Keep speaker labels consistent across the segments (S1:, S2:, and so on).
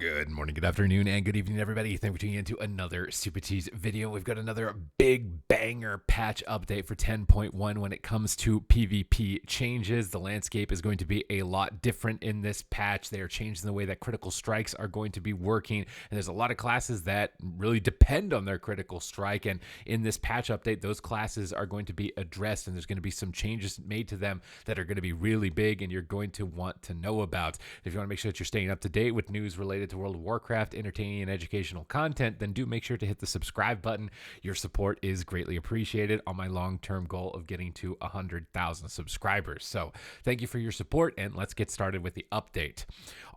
S1: Good morning, good afternoon, and good evening, everybody. Thank you for tuning in to another Supatease video. We've got another big banger patch update for 10.1 when it comes to PvP changes. The landscape is going to be a lot different in this patch. They are changing the way that critical strikes are going to be working, and there's a lot of classes that really depend on their critical strike, and in this patch update, those classes are going to be addressed, and there's going to be some changes made to them that are going to be really big, and you're going to want to know about. If you want to make sure that you're staying up to date with news related to World of Warcraft, entertaining and educational content, then do make sure to hit the subscribe button. Your support is greatly appreciated on my long-term goal of getting to 100,000 subscribers. So thank you for your support, and let's get started with the update.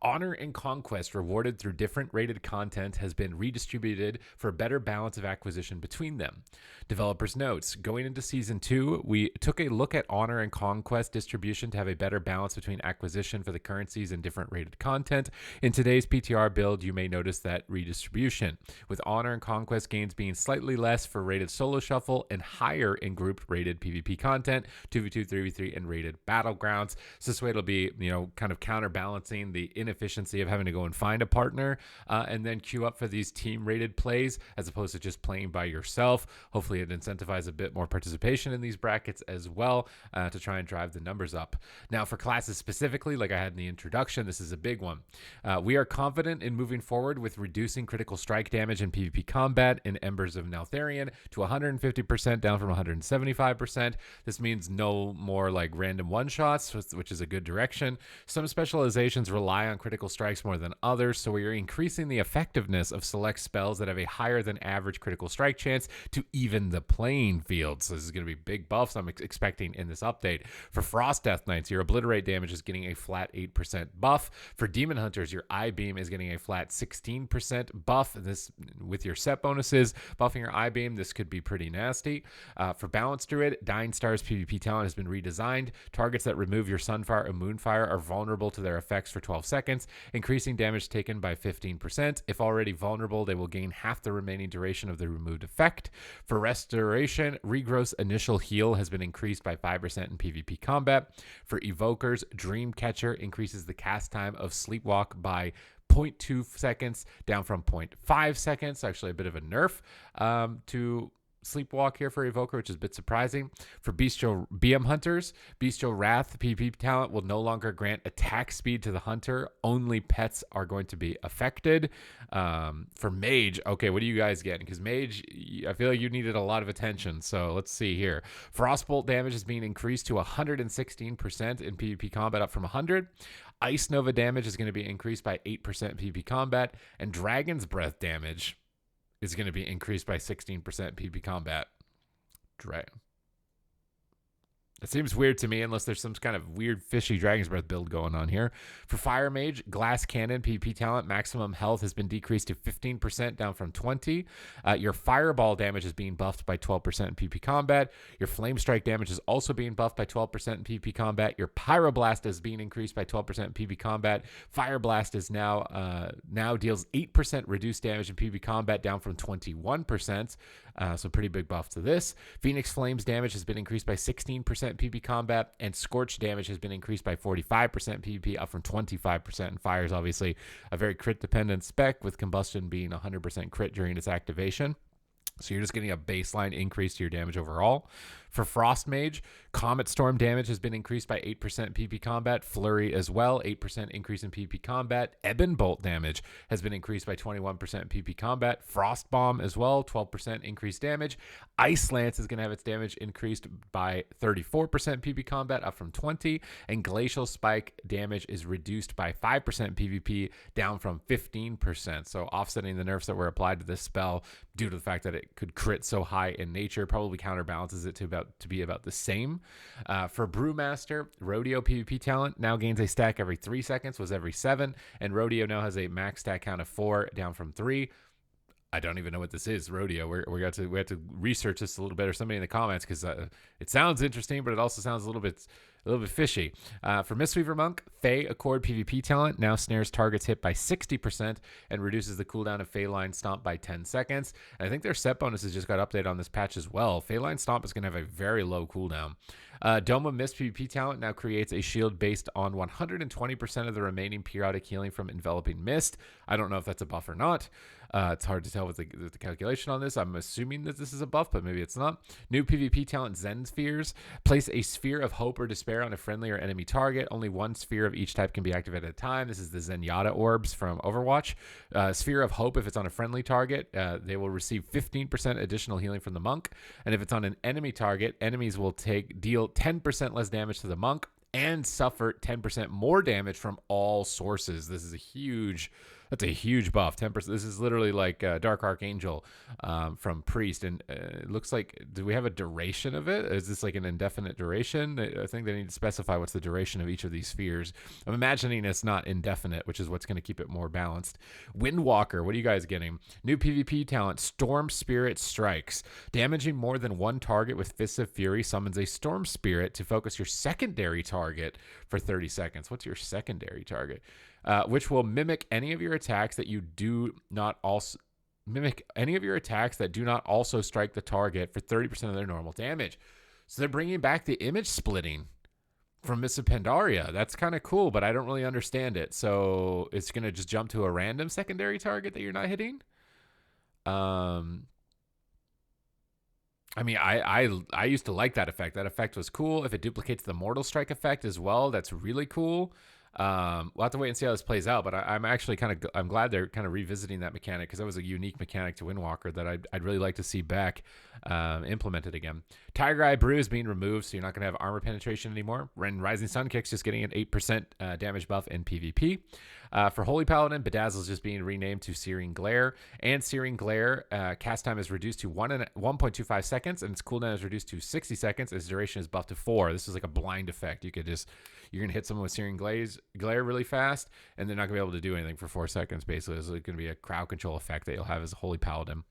S1: Honor and Conquest rewarded through different rated content has been redistributed for a better balance of acquisition between them. Developers notes, going into Season 2, we took a look at Honor and Conquest distribution to have a better balance between acquisition for the currencies and different rated content. In today's PTR build, you may notice that redistribution, with Honor and Conquest gains being slightly less for rated solo shuffle and higher in grouped rated PvP content, 2v2, 3v3, and rated battlegrounds. So this way it'll be, kind of counterbalancing the inefficiency of having to go and find a partner and then queue up for these team rated plays as opposed to just playing by yourself. Hopefully it incentivizes a bit more participation in these brackets as well to try and drive the numbers up. Now for classes specifically, like I had in the introduction, this is a big one. We are confident in moving forward with reducing critical strike damage in PvP combat in Embers of Neltharion to 150% down from 175%. This means no more like random one-shots, which is a good direction. Some specializations rely on critical strikes more than others, so we are increasing the effectiveness of select spells that have a higher than average critical strike chance to even the playing field. So this is going to be big buffs I'm expecting in this update. For Frost Death Knights, your Obliterate damage is getting a flat 8% buff. For Demon Hunters, your Eye Beam is getting a flat 16% buff. This, with your set bonuses, buffing your Eye Beam, this could be pretty nasty. For Balance Druid, Dying Star's PvP talent has been redesigned. Targets that remove your Sunfire and Moonfire are vulnerable to their effects for 12 seconds, increasing damage taken by 15%. If already vulnerable, they will gain half the remaining duration of the removed effect. For Restoration, Regrowth's initial heal has been increased by 5% in PvP combat. For Evokers, Dreamcatcher increases the cast time of Sleepwalk by 0.2 seconds down from 0.5 seconds. Actually a bit of a nerf to Sleepwalk here for Evoker, which is a bit surprising. For Bestial BM Hunters, Bestial Wrath PvP talent will no longer grant attack speed to the hunter. Only pets are going to be affected. For Mage, okay, what are you guys getting? Because Mage, I feel like you needed a lot of attention. So let's see here. Frostbolt damage is being increased to 116% in PvP combat, up from 100. Ice Nova damage is going to be increased by 8% in PvP combat, and Dragon's Breath damage is going to be increased by 16% PvP combat. It seems weird to me unless there's some kind of weird fishy Dragon's Breath build going on here. For Fire Mage, Glass Cannon PvP talent, maximum health has been decreased to 15% down from 20. Your Fireball damage is being buffed by 12% in PvP combat. Your Flame Strike damage is also being buffed by 12% in PvP combat. Your Pyroblast is being increased by 12% in PvP combat. Fire Blast is now deals 8% reduced damage in PvP combat, down from 21%. So pretty big buff to this. Phoenix Flames damage has been increased by 16% PvP combat, and Scorch damage has been increased by 45% PvP, up from 25%. And Fire is obviously a very crit dependent spec, with Combustion being 100% crit during its activation. So you're just getting a baseline increase to your damage overall. For Frost Mage, Comet Storm damage has been increased by 8% in PvP combat. Flurry as well, 8% increase in PvP combat. Ebon Bolt damage has been increased by 21% in PvP combat. Frost Bomb as well, 12% increased damage. Ice Lance is going to have its damage increased by 34% PvP combat, up from 20. And Glacial Spike damage is reduced by 5% PvP, down from 15%. So offsetting the nerfs that were applied to this spell due to the fact that it could crit so high in nature, probably counterbalances it to be about the same. For Brewmaster, Rodeo PvP talent now gains a stack every 3 seconds, was every 7, and Rodeo now has a max stack count of 4, down from 3. I don't even know what this is, Rodeo. We have to research this a little bit, or somebody in the comments, because it sounds interesting, but it also sounds a little bit A little bit fishy. For Mistweaver Monk, Fey Accord PvP talent now snares targets hit by 60% and reduces the cooldown of Feyline Stomp by 10 seconds. And I think their set bonuses just got updated on this patch as well. Feyline Stomp is going to have a very low cooldown. Dome of Mist PvP talent now creates a shield based on 120% of the remaining periodic healing from enveloping mist. I don't know if that's a buff or not. It's hard to tell with the calculation on this. I'm assuming that this is a buff, but maybe it's not. New PvP talent, Zen Spheres. Place a sphere of hope or despair on a friendly or enemy target. Only one sphere of each type can be activated at a time. This is the Zenyatta orbs from Overwatch. Sphere of hope, if it's on a friendly target, they will receive 15% additional healing from the monk. And if it's on an enemy target, enemies will deal 10% less damage to the monk and suffer 10% more damage from all sources. This is a huge... That's a huge buff. 10%. This is literally like Dark Archangel from Priest. And it looks like, do we have a duration of it? Is this like an indefinite duration? I think they need to specify what's the duration of each of these spheres. I'm imagining it's not indefinite, which is what's going to keep it more balanced. Windwalker, what are you guys getting? New PvP talent, Storm Spirit Strikes. Damaging more than one target with Fists of Fury summons a Storm Spirit to focus your secondary target for 30 seconds. What's your secondary target? Which will mimic any of your attacks that do not also strike the target for 30% of their normal damage. So they're bringing back the image splitting from Mists of Pandaria. That's kind of cool, but I don't really understand it. So it's going to just jump to a random secondary target that you're not hitting. I mean, I used to like that effect. That effect was cool. If it duplicates the Mortal Strike effect as well, that's really cool. We'll have to wait and see how this plays out, but I'm actually I'm glad they're kind of revisiting that mechanic, because that was a unique mechanic to Windwalker that I'd really like to see back implemented again. Tiger Eye Brew is being removed, so you're not going to have armor penetration anymore. Rising Sun Kick's just getting an 8% damage buff in PvP. For Holy Paladin, Bedazzle is just being renamed to Searing Glare, and Searing Glare cast time is reduced to 1.25 seconds, and its cooldown is reduced to 60 seconds. Its duration is buffed to 4. This is like a blind effect. You're going to hit someone with Searing Glare really fast, and they're not going to be able to do anything for 4 seconds, basically. It's going to be a crowd control effect that you'll have as a Holy Paladin.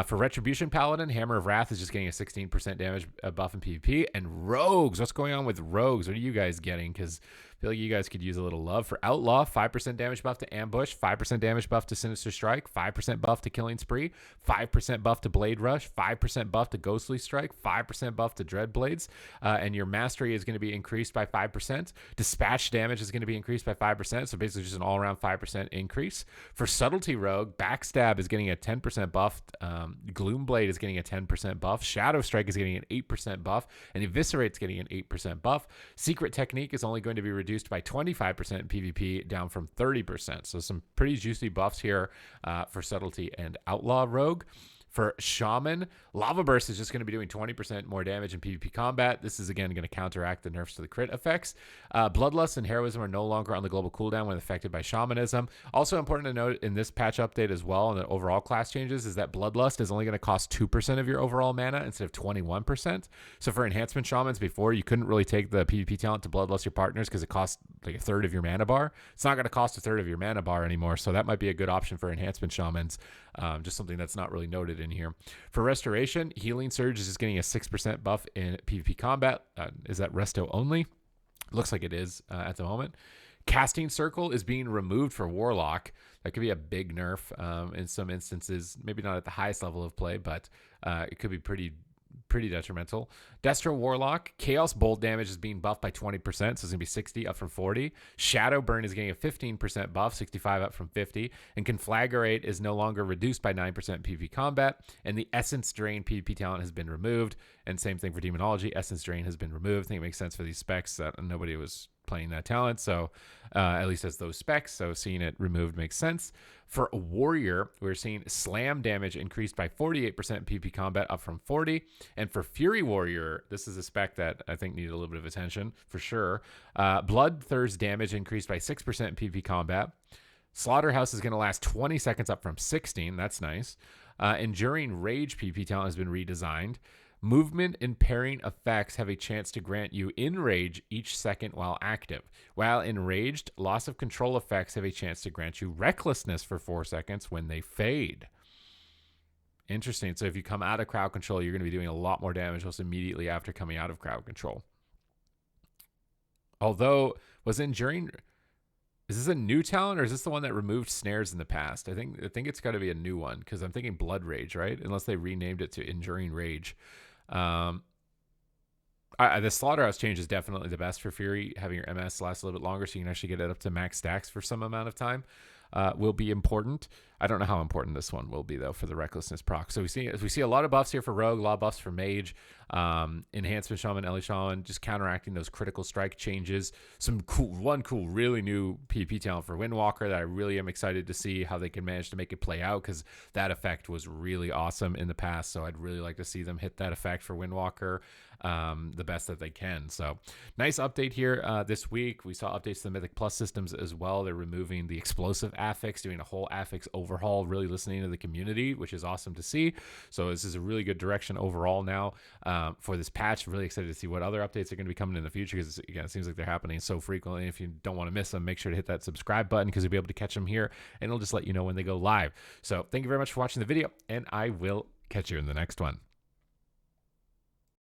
S1: For Retribution Paladin, Hammer of Wrath is just getting a 16% damage buff in PvP. And Rogues, what's going on with Rogues? What are you guys getting? Because I feel like you guys could use a little love. For Outlaw, 5% damage buff to Ambush, 5% damage buff to Sinister Strike, 5% buff to Killing Spree, 5% buff to Blade Rush, 5% buff to Ghostly Strike, 5% buff to Dread Blades, and your Mastery is going to be increased by 5%. Dispatch damage is going to be increased by 5%, so basically just an all-around 5% increase. For Subtlety Rogue, Backstab is getting a 10% buff, Gloomblade is getting a 10% buff, Shadow Strike is getting an 8% buff, and Eviscerate's getting an 8% buff. Secret Technique is only going to be reduced by 25% in PvP, down from 30%. So some pretty juicy buffs here for Subtlety and Outlaw Rogue. For Shaman, Lava Burst is just going to be doing 20% more damage in PvP combat. This is, again, going to counteract the nerfs to the crit effects. Bloodlust and Heroism are no longer on the global cooldown when affected by Shamanism. Also important to note in this patch update as well, and the overall class changes, is that Bloodlust is only going to cost 2% of your overall mana instead of 21%. So for Enhancement Shamans, before, you couldn't really take the PvP talent to Bloodlust your partners because it cost like a third of your mana bar. It's not going to cost a third of your mana bar anymore, so that might be a good option for Enhancement Shamans. Just something that's not really noted in here. For Restoration, Healing Surge is just getting a 6% buff in PvP combat. Is that resto only? Looks like it is at the moment. Casting Circle is being removed for Warlock. That could be a big nerf in some instances. Maybe not at the highest level of play, but it could be pretty detrimental. Destro Warlock, Chaos Bolt damage is being buffed by 20%, so it's going to be 60 up from 40. Shadow Burn is getting a 15% buff, 65 up from 50. And Conflagrate is no longer reduced by 9% PvP combat. And the Essence Drain PvP talent has been removed. And same thing for Demonology. Essence Drain has been removed. I think it makes sense for these specs that nobody was playing that talent, so at least as those specs, so seeing it removed makes sense. For a Warrior, we're seeing Slam damage increased by 48% in PvP combat, up from 40. And for Fury Warrior, this is a spec that I think needed a little bit of attention for sure. Bloodthirst damage increased by 6% in PvP combat. Slaughterhouse is going to last 20 seconds, up from 16. That's nice. Enduring Rage PvP talent has been redesigned. Movement and pairing effects have a chance to grant you Enrage each second while active. While enraged, loss of control effects have a chance to grant you Recklessness for 4 seconds when they fade. Interesting. So if you come out of crowd control, you're going to be doing a lot more damage almost immediately after coming out of crowd control. Although, was Enduring... Is this a new talent or is this the one that removed snares in the past? I think it's got to be a new one because I'm thinking Blood Rage, right? Unless they renamed it to Enduring Rage. Um, the Slaughterhouse change is definitely the best for Fury. Having your MS last a little bit longer so you can actually get it up to max stacks for some amount of time will be important. I don't know how important this one will be though for the Recklessness proc. So we see a lot of buffs here for Rogue, a lot of buffs for Mage, Enhancement Shaman, Ellie Shaman, just counteracting those critical strike changes. Some cool, really new PvP talent for Windwalker that I really am excited to see how they can manage to make it play out because that effect was really awesome in the past. So I'd really like to see them hit that effect for Windwalker the best that they can. So nice update here this week. We saw updates to the Mythic Plus systems as well. They're removing the explosive affix, doing a whole affix overhaul, really listening to the community, which is awesome to see. So this is a really good direction overall now for this patch. I'm really excited to see what other updates are going to be coming in the future because again, it seems like they're happening so frequently. If you don't want to miss them, make sure to hit that subscribe button because you'll be able to catch them here and it'll just let you know when they go live. So thank you very much for watching the video and I will catch you in the next one.